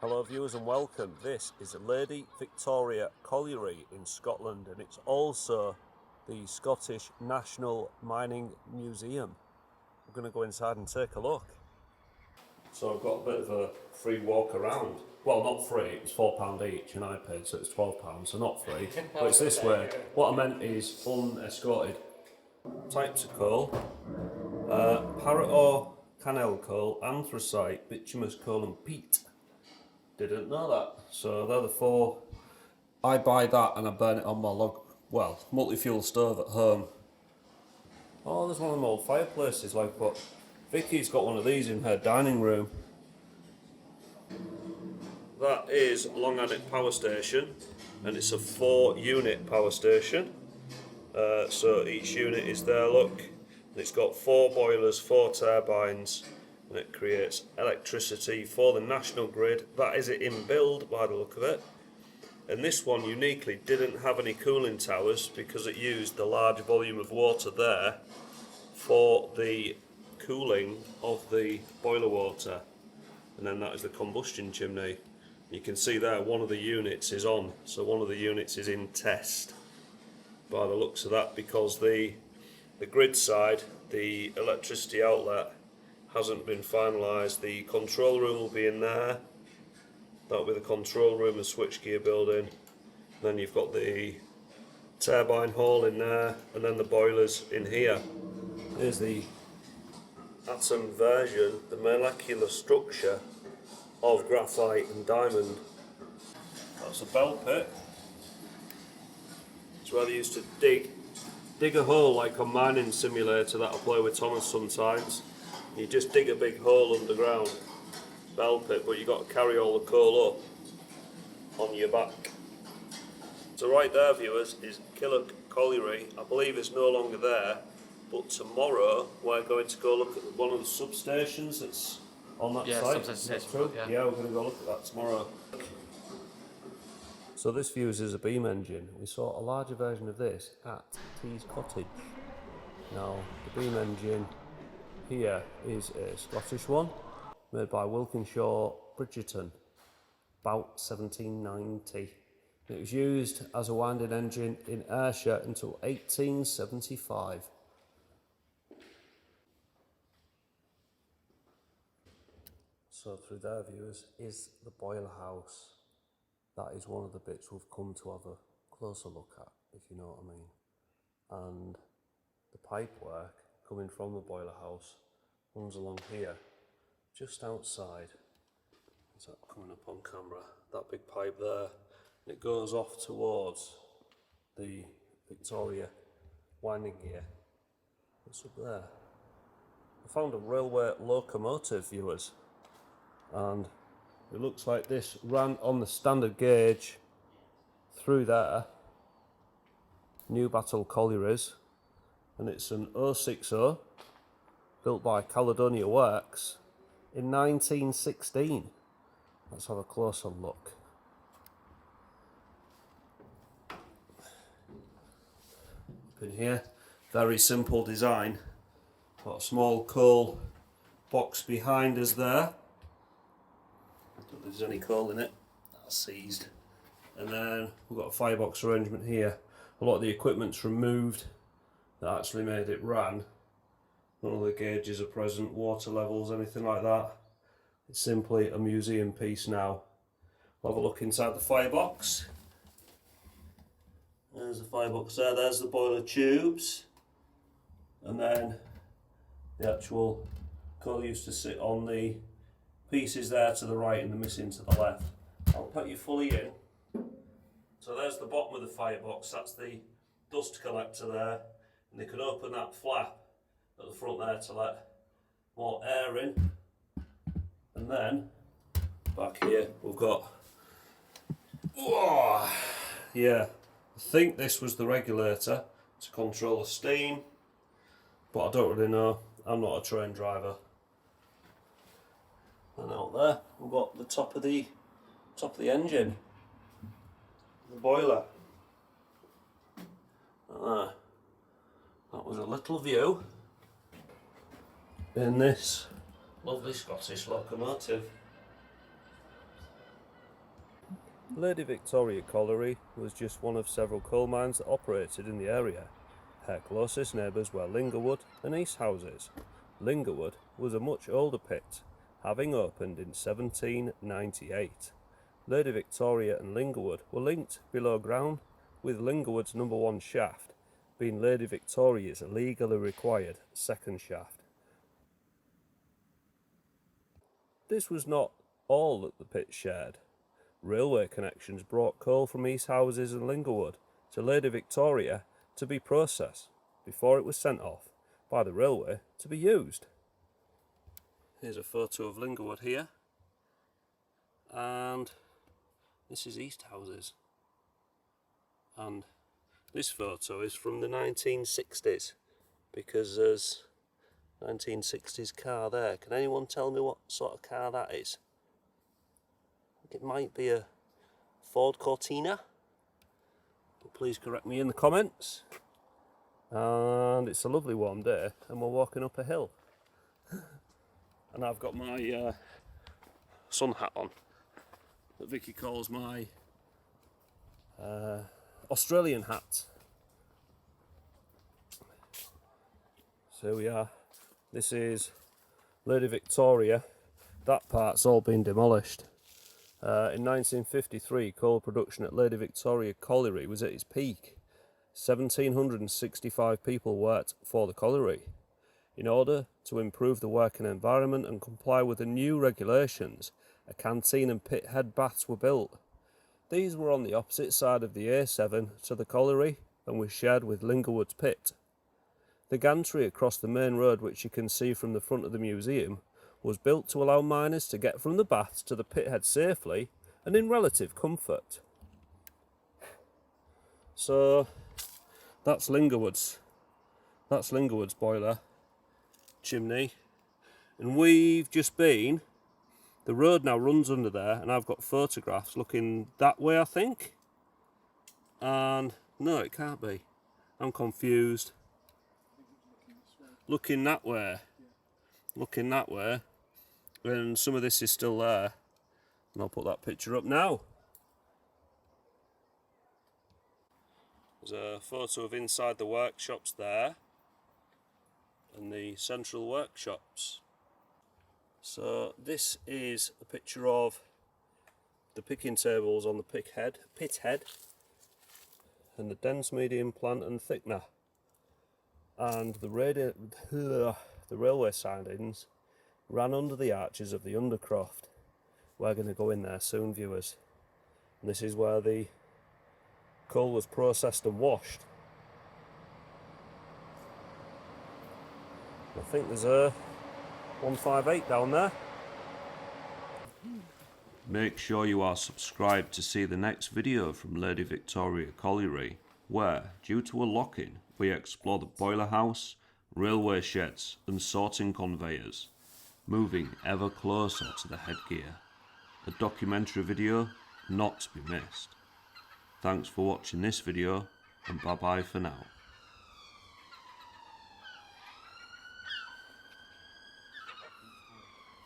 Hello viewers and welcome. This is Lady Victoria Colliery in Scotland, and it's also the Scottish National Mining Museum. We're going to go inside and take a look. So I've got a bit of a free walk around. Well, not free, it was £4 each and I paid, so it's £12, so not free. But it's this way. What I meant is unescorted. Types of coal, parrot ore, cannel coal, anthracite, bituminous coal and peat. Didn't know that. So they're the four. I buy that and I burn it on my multi-fuel stove at home. Oh, there's one of them old fireplaces like what Vicky's got one of these in her dining room. That is Longannet Power Station, and it's a 4-unit power station. So each unit is there, look. It's got 4 boilers, 4 turbines, and it creates electricity for the national grid. That is it in build by the look of it. And this one uniquely didn't have any cooling towers because it used the large volume of water there for the cooling of the boiler water. And then that is the combustion chimney. You can see there one of the units is on, so one of the units is in test by the looks of that, because the grid side, the electricity outlet, hasn't been finalised. The control room will be in there. That'll be the control room and switchgear building. Then you've got the turbine hall in there, and then the boilers in here. Here's the atom version, the molecular structure of graphite and diamond. That's a bell pit. It's where they used to dig a hole like a mining simulator that I play with Thomas sometimes. You just dig a big hole underground, bell pit, but you got to carry all the coal up on your back. So right there, viewers, is Killock Colliery. I believe it's no longer there, but tomorrow we're going to go look at one of the substations that's on that site. That's true. Yeah, we're going to go look at that tomorrow. So this, viewers, is a beam engine. We saw a larger version of this at Tees Cottage. Now, the beam engine here is a Scottish one, made by Wilkinshaw Bridgerton, about 1790. It was used as a winding engine in Ayrshire until 1875. So through there, viewers, is the boiler house. That is one of the bits we've come to have a closer look at, if you know what I mean. And the pipework coming from the boiler house runs along here, just outside. Is that coming up on camera? That big pipe there. And it goes off towards the Victoria winding gear. What's up there? I found a railway locomotive, viewers, and it looks like this ran on the standard gauge through there, Newbattle Collieries, and it's an 060 built by Caledonia Works in 1916. Let's have a closer look. Up in here, very simple design. Got a small coal box behind us there. Don't think there's any coal in it. That's seized. And then we've got a firebox arrangement here. A lot of the equipment's removed that actually made it run. None of the gauges are present, water levels, anything like that. It's simply a museum piece now. We'll have a look inside the firebox. There's the firebox there, there's the boiler tubes. And then the actual coal used to sit on the pieces there to the right and the missing to the left. I'll put you fully in. So there's the bottom of the firebox, that's the dust collector there. And they can open that flap at the front there to let more air in. And then back here we've got, I think this was the regulator to control the steam, but I don't really know. I'm not a trained driver. And out there we've got the top of the engine, the boiler. That was a little view in this lovely Scottish locomotive. Lady Victoria Colliery was just one of several coal mines that operated in the area. Her closest neighbours were Lingerwood and East Houses. Lingerwood was a much older pit, having opened in 1798. Lady Victoria and Lingerwood were linked below ground, with Lingerwood's number 1 shaft being Lady Victoria's legally required second shaft. This was not all that the pit shared. Railway connections brought coal from East Houses and Lingerwood to Lady Victoria to be processed before it was sent off by the railway to be used. Here's a photo of Lingerwood here, and this is East Houses, and this photo is from the 1960s because there's a 1960s car there. Can anyone tell me what sort of car that is? I think it might be a Ford Cortina, but please correct me in the comments. And it's a lovely warm day and we're walking up a hill, and I've got my sun hat on that Vicky calls my Australian hat. So here we are. This is Lady Victoria. That part's all been demolished. In 1953, coal production at Lady Victoria Colliery was at its peak. 1,765 people worked for the colliery. In order to improve the working environment and comply with the new regulations, a canteen and pit head baths were built. These were on the opposite side of the A7 to the colliery and were shared with Lingerwood's pit. The gantry across the main road, which you can see from the front of the museum, was built to allow miners to get from the baths to the pit head safely and in relative comfort. So that's Lingerwood's boiler chimney, and we've just been, the road now runs under there, and I've got photographs looking that way, I think, and no, it can't be, I'm confused. Looking that way, and some of this is still there, and I'll put that picture up now. There's a photo of inside the workshops there, and the central workshops. So this is a picture of the picking tables on the pit head, and the dense medium plant and thickener, and the railway sidings ran under the arches of the undercroft. We're going to go in there soon, viewers, and this is where the coal was processed and washed. I think there's a 158 down there. Make sure you are subscribed to see the next video from Lady Victoria Colliery, where, due to a lock-in, we explore the boiler house, railway sheds and sorting conveyors, moving ever closer to the headgear. A documentary video not to be missed. Thanks for watching this video, and bye bye for now.